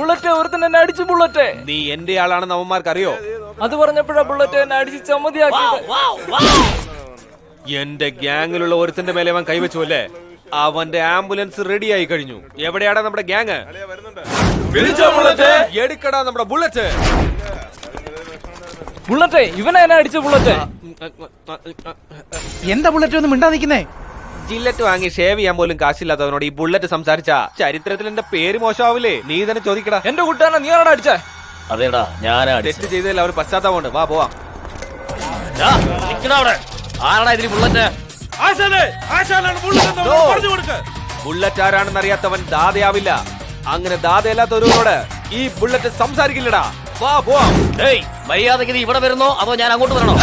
Bullet ഒരുത്തൻ എന്നെ അടിച്ചു. ബുള്ളറ്റ് നീ എന്റെ ആളാണെന്ന് അവന്മാർക്ക് അറിയോ? അത് പറഞ്ഞപ്പോഴാ ബുള്ളറ്റ് എന്നെ അടിച്ച് ചമ്മതിയാക്കിയത്. എന്റെ ഗ്യാങ്ങിലുള്ള ഒരുത്തന്റെ മേലെ അവൻ കൈവച്ചു അല്ലേ? അവന്റെ ആംബുലൻസ് റെഡി ആയി കഴിഞ്ഞു. എവിടെയാടാ നമ്മുടെ ഗ്യാങ്? എടുക്കടാ നമ്മുടെ ബുള്ളറ്റ്. ബുള്ളറ്റ് ഇവനെ എന്നെ അടിച്ച. ബുള്ളറ്റ് എന്താ ബുള്ളറ്റ് ഒന്നും മിണ്ടാ നിൽക്കുന്നേ? ജില്ലറ്റ് വാങ്ങി ഷേവ് ചെയ്യാൻ പോലും കാശില്ലാത്തവനോട് ഈ ബുള്ളറ്റ് സംസാരിച്ച ചരിത്രത്തിൽ എന്റെ പേര് മോശമാവില്ലേ? നീ തന്നെ ചോദിക്കടാ. എന്റെ കുട്ടാനെ നീ ആണോ അടിച്ചേ? അതേടാ ഞാനാ തെറ്റ് ചെയ്തതിൽ അവർ പശ്ചാത്താപമുണ്ട്. വാ പോവാം. ആരാടാ ഇതിന് ബുള്ളറ്റ്? ബുള്ളറ്റ് ആരാണെന്ന് അറിയാത്തവൻ ദാതയാവില്ല. അങ്ങനെ ദാതയല്ലാത്തവരോട് ഈ ബുള്ളറ്റ് സംസാരിക്കില്ലടാ. വാ പോവാം. മര്യാദക്ക് നീ ഇവിടെ വരുന്നോ അതോ ഞാൻ അങ്ങോട്ട് വരണോ?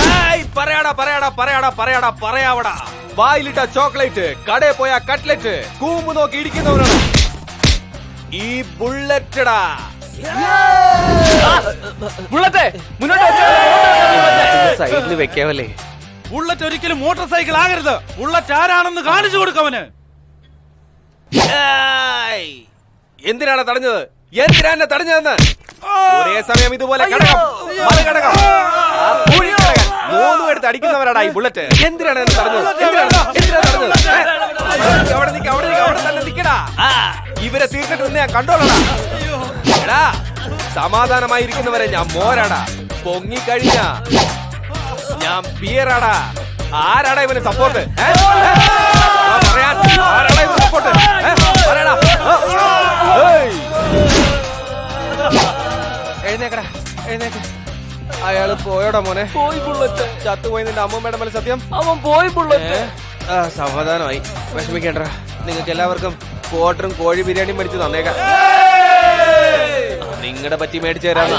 പറയാവടാ. വായിലിട്ട ചോക്ലേറ്റ്, കടയിൽ പോയ കട്ട്ലറ്റ്, കൂമ്പ് നോക്കി ഇടിക്കുന്നവരാണ് ഈ ബുള്ളറ്റടാ. ബുള്ളറ്റ് സൈഡിൽ വെക്കാവല്ലേ? ബുള്ളറ്റ് ഒരിക്കലും മോട്ടോർ സൈക്കിൾ ആകരുത്. ബുള്ളറ്റ് ആരാണെന്ന് കാണിച്ചു കൊടുക്കവന്. എന്തിനാണ് തടഞ്ഞത്? എന്തിനാ എന്നെ തടഞ്ഞതെന്ന്? ഒരേ സമയം ഇതുപോലെ മൂന്നും എടുത്ത് അടിക്കുന്നവരാടാ ഈ ബുള്ളറ്റ്. എന്തിനാണ് എന്നെ തടഞ്ഞത്? അവിടെ തന്നെ നിക്കടാ. ഇവരെ തീർത്തിട്ട് ഞാൻ കണ്ടോളടാ. എടാ സമാധാനമായിരിക്കുന്നവരെ ഞാൻ മോരാടാ. പൊങ്ങിക്കഴിഞ്ഞ ഞാൻ ബിയറാടാ. ആരാടാ ഇവന് സപ്പോർട്ട്? ആരാടാ ഇവന് സപ്പോർട്ട്? എഴുന്നേക്കടാ, എഴുന്നേക്ക. അയാള് പോയോടാ മോനെ? പോയി ബുള്ളറ്റ്. ചത്തുപോയി നിന്റെ അമ്മൂമ്മയുടെ മേലെ സത്യം? അവൻ പോയി ബുള്ളറ്റ്. സമാധാനമായി, വിഷമിക്കേണ്ട. നിങ്ങൾക്ക് എല്ലാവർക്കും ക്വാർട്ടറും കോഴി ബിരിയാണി മേടിച്ച് തന്നേക്കാം. നിങ്ങളുടെ പറ്റി മേടിച്ചു തരാം.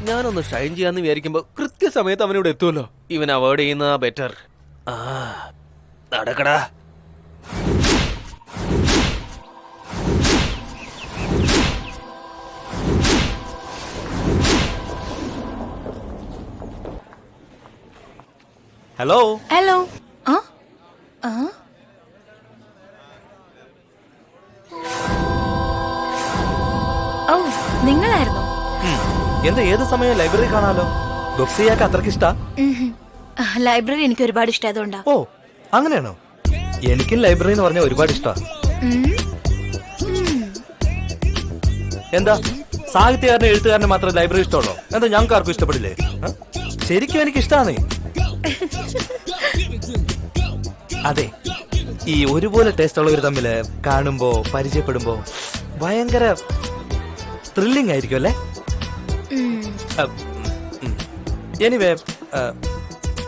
ഞാനൊന്ന് ഷൈൻ ചെയ്യാന്ന് വിചാരിക്കുമ്പോ കൃത്യസമയത്ത് അവനിവിടെ എത്തുമല്ലോ. ഇവൻ അവോയ്ഡ് ചെയ്യുന്ന ബെറ്റർ. നടക്കടാ. Hello hello. ഓ നിങ്ങളായിരുന്നു? എന്താ ഏത് സമയം ലൈബ്രറി കാണാലോ? ബുക്സ് ചെയ്യാൻ അത്രക്ക് ഇഷ്ടാ? ലൈബ്രറി എനിക്ക് ഒരുപാട് ഇഷ്ടമായതുകൊണ്ടാ. ഓ അങ്ങനെയാണോ? എനിക്കും ലൈബ്രറി എന്ന് പറഞ്ഞാൽ ഒരുപാട് ഇഷ്ടാ. എന്താ സാഹിത്യകാരനെ എഴുത്തുകാരനെ മാത്രമേ ലൈബ്രറി ഇഷ്ടമുള്ളൂ? എന്താ ഞങ്ങൾക്ക് ആർക്കും ഇഷ്ടപ്പെടില്ലേ? ശരിക്കും എനിക്ക് ഇഷ്ടമാണ്. അതെ, ഈ ഒരുപോലെ ടേസ്റ്റ് ഉള്ളവർ തമ്മില് കാണുമ്പോ പരിചയപ്പെടുമ്പോ ഭയങ്കര ത്രില്ലിംഗ് ആയിരിക്കും അല്ലേ? എനിവേ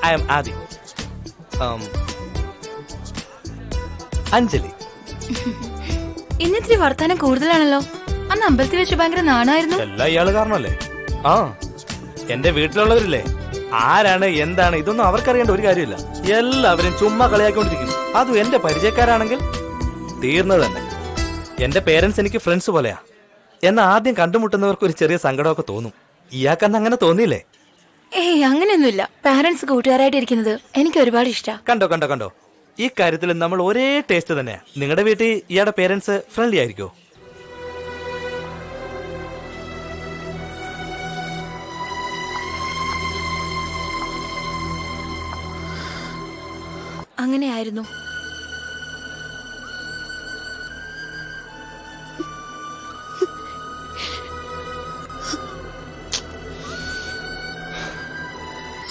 ഐ എം ആദി. അഞ്ജലി. ഇന്നിത്തിരി വർത്താനം കൂടുതലാണല്ലോ. അന്ന് അമ്പലത്തിൽ വെച്ച് ഭയങ്കര നാണായിരുന്നു. എല്ലാം ഇയാള് കാരണല്ലേ? എന്റെ വീട്ടിലുള്ളവരില്ലേ, ആരാണ് എന്താണ് ഇതൊന്നും അവർക്കറിയേണ്ട ഒരു കാര്യമില്ല. എല്ലാവരും ചുമ്മാ കളിയാക്കൊണ്ടിരിക്കും. അതും എന്റെ പരിചയക്കാരാണെങ്കിൽ തീർന്നത് തന്നെ. എന്റെ പേരൻസ് എനിക്ക് ഫ്രണ്ട്സ് പോലെയാ. എന്നാ ആദ്യം കണ്ടുമുട്ടുന്നവർക്ക് ഒരു ചെറിയ സങ്കടമൊക്കെ തോന്നും. ഇയാൾക്കന്ന് അങ്ങനെ തോന്നിയില്ലേ? ഏയ് അങ്ങനെയൊന്നുമില്ല. പാരന്റ്സ് കൂട്ടുകാരായിട്ട് ഇരിക്കുന്നത് എനിക്ക് ഒരുപാട് ഇഷ്ടാ. കണ്ടോ ഈ കാര്യത്തിൽ നമ്മൾ ഒരേ ടേസ്റ്റ് തന്നെയാ. നിങ്ങളുടെ വീട്ടിൽ ഇയാളുടെ പേരൻസ് ഫ്രണ്ട്ലി ആയിരിക്കോ? അങ്ങനെയായിരുന്നു.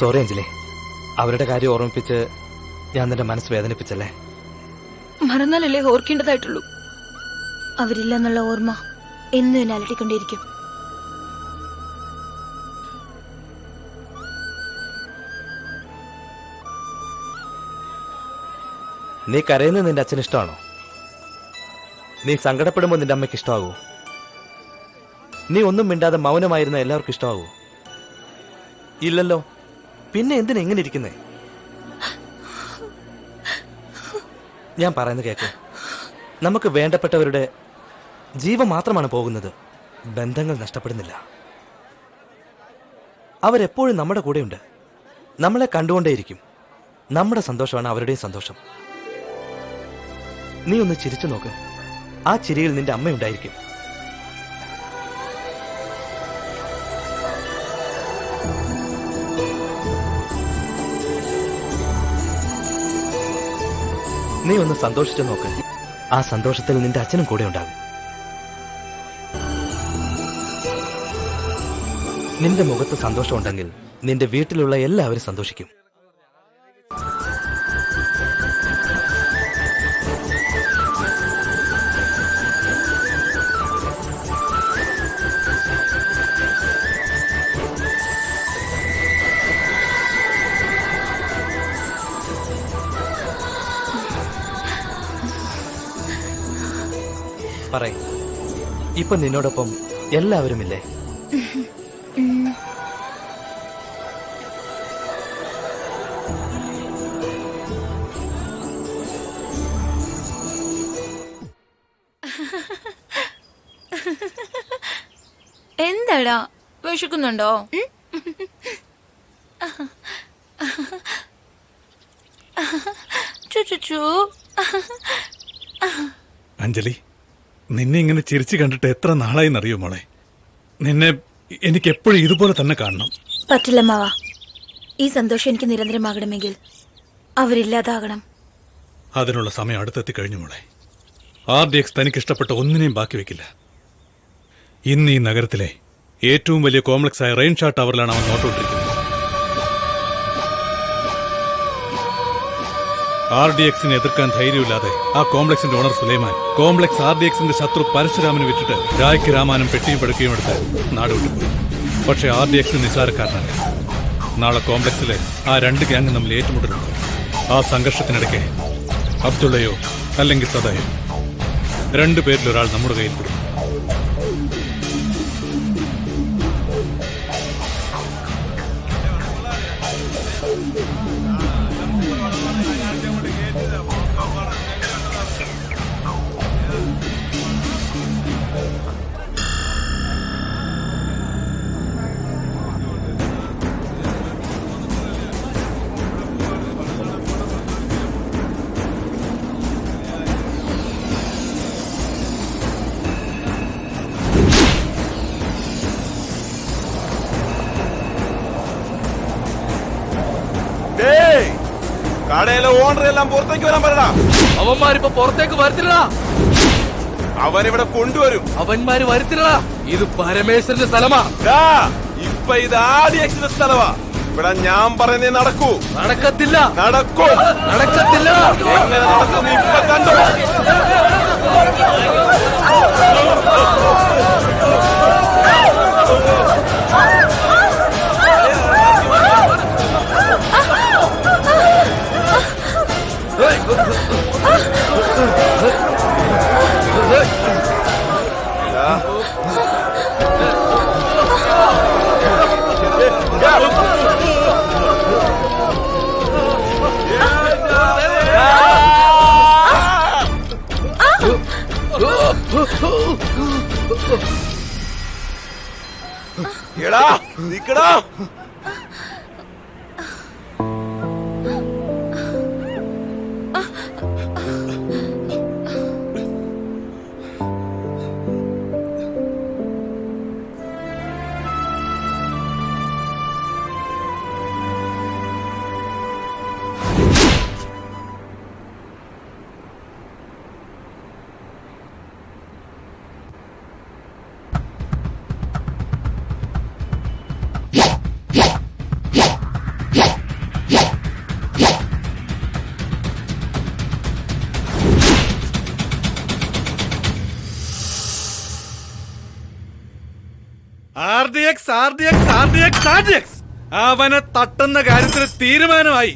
സോറി അഞ്ജലി, അവരുടെ കാര്യം ഓർമ്മിപ്പിച്ച് ഞാൻ നിന്റെ മനസ്സ് വേദനിപ്പിച്ചല്ലേ? മറന്നാലല്ലേ ഓർക്കേണ്ടതായിട്ടുള്ളൂ. അവരില്ല എന്നുള്ള ഓർമ്മ എന്നും എന്നെ അലട്ടിക്കൊണ്ടേയിരിക്കും. നീ കരയുന്നത് നിന്റെ അച്ഛന് ഇഷ്ടമാണോ? നീ സങ്കടപ്പെടുമ്പോൾ നിന്റെ അമ്മയ്ക്ക് ഇഷ്ടമാകൂ? നീ ഒന്നും മിണ്ടാതെ മൗനമായിരുന്ന എല്ലാവർക്കും ഇഷ്ടമാകൂ? ഇല്ലല്ലോ. പിന്നെ എന്തിനാ എങ്ങനെ ഇരിക്കുന്നേ? ഞാൻ പറയുന്നത് കേക്ക്. നമുക്ക് വേണ്ടപ്പെട്ടവരുടെ ജീവൻ മാത്രമാണ് പോകുന്നത്, ബന്ധങ്ങൾ നഷ്ടപ്പെടുന്നില്ല. അവരെപ്പോഴും നമ്മുടെ കൂടെയുണ്ട്, നമ്മളെ കണ്ടുകൊണ്ടേയിരിക്കും. നമ്മുടെ സന്തോഷമാണ് അവരുടെയും സന്തോഷം. നീ ഒന്ന് ചിരിച്ചു നോക്ക്. ആ ചിരിയിൽ നിന്റെ അമ്മയുണ്ടായിരിക്കും. നീ ഒന്ന് സന്തോഷിച്ചു നോക്ക്. ആ സന്തോഷത്തിൽ നിന്റെ അച്ഛനും കൂടെ ഉണ്ടാകും. നിന്റെ മുഖത്ത് സന്തോഷമുണ്ടെങ്കിൽ നിന്റെ വീട്ടിലുള്ള എല്ലാവരും സന്തോഷിക്കും. പറയ്, ഇപ്പൊ നിന്നോടൊപ്പം എല്ലാവരുമില്ലേ? എന്താടാ, വിശക്കുന്നുണ്ടോ? ചുചുചു. അഞ്ജലി, നിന്നെ ഇങ്ങനെ ചിരിച്ചു കണ്ടിട്ട് എത്ര നാളായിന്നറിയോ മോളെ. നിന്നെ എനിക്ക് എപ്പോഴും ഇതുപോലെ തന്നെ കാണണം. പറ്റില്ല മാവാ. ഈ സന്തോഷം എനിക്ക് നിരന്തരമാകണമെങ്കിൽ അവരില്ലാതാകണം. അതിനുള്ള സമയം അടുത്തെത്തി കഴിഞ്ഞു മോളെ. RDX തനിക്ക് ഇഷ്ടപ്പെട്ട ഒന്നിനെയും ബാക്കി വെക്കില്ല. ഇന്ന് ഈ നഗരത്തിലെ ഏറ്റവും വലിയ കോംപ്ലക്സ് ആയ റെയിൻ ഷാ ടവറിലാണ് അവൻ നോട്ടുകൊണ്ടിരിക്കുന്നത്. RDXനെ എതിർക്കാൻ ധൈര്യമില്ലാതെ ആ കോംപ്ലക്സിന്റെ ഓണർ സുലൈമാൻ കോംപ്ലക്സ് RDXന്റെ ശത്രു പരശുരാമന് വിറ്റിട്ട് രായ്ക്ക് രാമാനും പെട്ടിയും പെടുക്കുകയും എടുത്ത് നാട് വിട്ടുപോയി. പക്ഷെ RDX നിസ്സാരക്കാരനല്ല. നാളെ കോംപ്ലക്സിലെ ആ രണ്ട് ഗ്യാങ് തമ്മിൽ ഏറ്റുമുട്ടലുണ്ട്. ആ സംഘർഷത്തിനിടയ്ക്ക് അബ്ദുള്ളയോ അല്ലെങ്കിൽ സദയോ രണ്ടുപേരിൽ ഒരാൾ നമ്മുടെ കയ്യിൽ കൊടുക്കും. കടയിലെ ഓണർ എല്ലാം പുറത്തേക്ക് വരാൻ പറയടാ. അവന്മാരിപ്പോ പുറത്തേക്ക് വരുത്തില്ലടാ. അവനിവിടെ കൊണ്ടുവരും. അവന്മാര് വരുത്തില്ലടാ. ഇത് പരമേശ്വരന്റെ സ്ഥലമാ. ഇപ്പൊ ഇത് RDXന്റെ സ്ഥലമാ. ഇവിടെ ഞാൻ പറയുന്നേ നടക്കൂ. നടക്കത്തില്ല. നടക്കും. നടക്കത്തില്ല. എങ്ങനെ നടക്കും ഇപ്പൊ കണ്ടോ. എടാ നിക്കടാ. RDX അവനെ തട്ടുന്ന കാര്യത്തിൽ തീരുമാനമായി.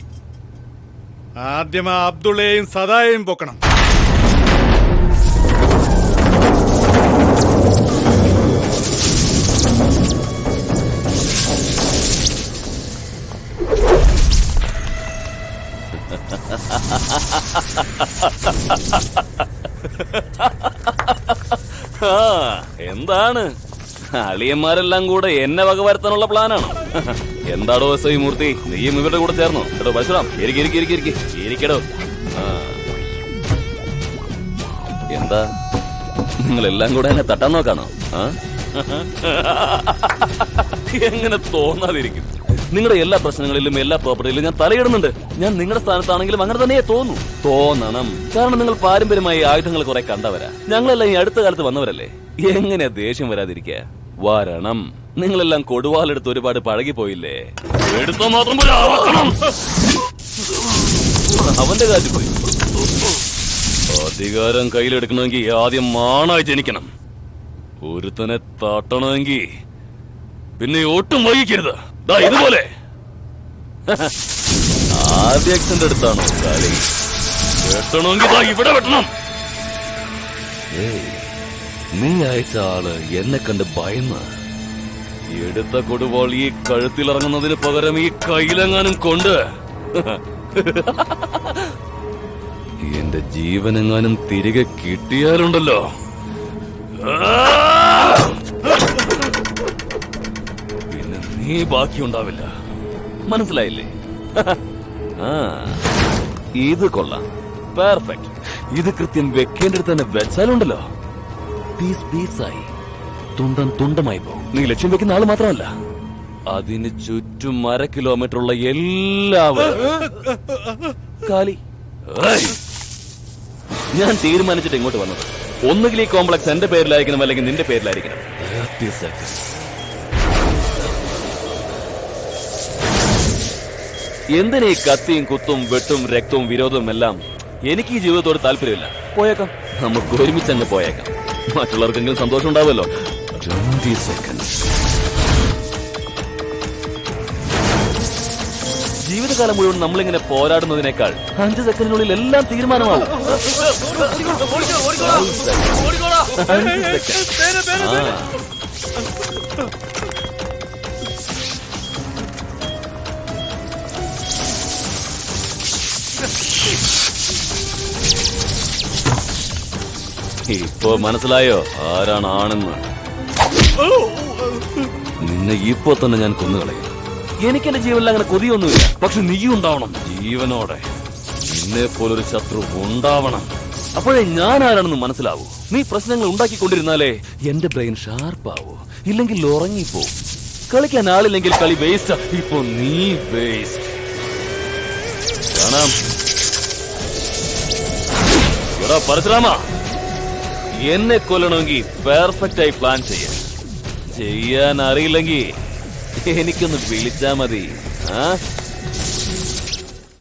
ആദ്യം ആ അബ്ദുള്ളയെയും സദായെയും പൊക്കണം. എന്താണ് അളിയന്മാരെല്ലാം കൂടെ എന്നെ വകവരുത്താനുള്ള പ്ലാനാണോ? എന്താടോ SI മൂർത്തി, നീയും ഇവരുടെ കൂടെ ചേർന്നോ? എടോ പരശുറാം, ഇരിക്കടോ. എന്താ നിങ്ങൾ എല്ലാം കൂടെ എന്നെ തട്ടാൻ നോക്കാണോ? ആ? എങ്ങനെ തോന്നാതിരിക്കും? നിങ്ങളുടെ എല്ലാ പ്രശ്നങ്ങളിലും എല്ലാ പ്രോപ്പർട്ടിയിലും ഞാൻ തലയിടുന്നുണ്ട്. ഞാൻ നിങ്ങളുടെ സ്ഥാനത്താണെങ്കിലും അങ്ങനെ തന്നെ തോന്നണം. കാരണം നിങ്ങൾ പാരമ്പര്യമായി ആയുധങ്ങൾ കുറെ കണ്ടവരാ. ഞങ്ങളെല്ലാം ഈ അടുത്ത കാലത്ത് വന്നവരല്ലേ. എങ്ങനെയാ ദേഷ്യം വരാതിരിക്കുക? വരണം. നിങ്ങളെല്ലാം കൊടുവാളെടുത്ത് ഒരുപാട് പഴകിപ്പോയില്ലേ? എടുത്താൽ മാത്രം പോരാ, അളക്കണം. അവന്റെ കാര്യം പോയി. അധികാരം കയ്യിലെടുക്കണമെങ്കിൽ ആദ്യം മാണായി ജനിക്കണം. ഒരുത്തനെ തട്ടണമെങ്കിൽ പിന്നെ ഒട്ടും വൈകിക്കരുത്. ഇതുപോലെ ആദ്യക്ഷന്റെ അടുത്താണോ കളി? വെട്ടണമെങ്കിൽ ഇവിടെ വെട്ടണം. നീ അയച്ച ആള് എന്നെ കണ്ട് ഭയന്ന് എടുത്ത കൊടുവാൾ ഈ കഴുത്തിലിറങ്ങുന്നതിന് പകരം ഈ കയ്യിലെങ്ങാനും കൊണ്ട് എന്റെ ജീവനെങ്ങാനും തിരികെ കിട്ടിയാലുണ്ടല്ലോ, പിന്നെ നീ ബാക്കിയുണ്ടാവില്ല. മനസ്സിലായില്ലേ? ആ, ഇത് കൊള്ളാം. പെർഫെക്റ്റ്. ഇത് കൃത്യം വെക്കേണ്ടടുത്ത് തന്നെ വെച്ചാലുണ്ടല്ലോ, പീസ് പീസായി, തുണ്ടം തുണ്ടമായി പോകും. നീ ലക്ഷ്യം വെക്കുന്ന ആള് മാത്രമല്ല, അതിന് ചുറ്റും 1/2 കിലോമീറ്റർ ഉള്ള എല്ലാവരും കാലി. ഞാൻ തീരുമാനിച്ചിട്ട് ഇങ്ങോട്ട് വന്നത്, ഒന്നുകിൽ ഈ കോംപ്ലക്സ് എന്റെ പേരിലായിരിക്കണം, അല്ലെങ്കിൽ നിന്റെ പേരിലായിരിക്കണം. 30 seconds. എന്തിനാ ഈ കത്തിയും കുത്തും വെട്ടും രക്തവും വിരോധവും എല്ലാം? എനിക്ക് ഈ ജീവിതത്തോട് താല്പര്യമില്ല. പോയേക്കാം, നമുക്ക് ഒരുമിച്ച് അങ്ങ് പോയേക്കാം. മറ്റുള്ളവർക്കെങ്കിലും സന്തോഷം ഉണ്ടാവുമല്ലോ. 20 seconds. ജീവിതകാലം മുഴുവൻ നമ്മളിങ്ങനെ പോരാടുന്നതിനേക്കാൾ 5 സെക്കൻഡിനുള്ളിൽ എല്ലാം തീരുമാനമാവും. 5 seconds. ഇപ്പൊ മനസ്സിലായോ ആരാണ് ആണെന്ന്? നിന്നെ ഇപ്പൊ തന്നെ ഞാൻ കൊന്നുകളയും. എനിക്കെന്റെ ജീവനിൽ അങ്ങനെ കൊതിയൊന്നുമില്ല. പക്ഷെ നീയും ഉണ്ടാവണം ജീവനോടെ. നിന്നെ പോലൊരു ശത്രു ഉണ്ടാവണം. അപ്പോഴേ ഞാൻ ആരാണെന്ന് മനസ്സിലാവൂ. നീ പ്രശ്നങ്ങൾ ഉണ്ടാക്കിക്കൊണ്ടിരുന്നാലേ എന്റെ ബ്രെയിൻ ഷാർപ്പാവൂ. ഇല്ലെങ്കിൽ ഉറങ്ങിപ്പോവും. കളിക്കാൻ ആളില്ലെങ്കിൽ കളി വേസ്റ്റ്. ഇപ്പൊ നീ വേസ്റ്റ്. കാണാം. എടാ പരശുരാമ, എന്നെ കൊല്ലണമെങ്കിൽ പെർഫെക്റ്റ് ആയി പ്ലാൻ ചെയ്യാൻ അറിയില്ലെങ്കിൽ എനിക്കൊന്ന് വിളിച്ചാ മതി. ആ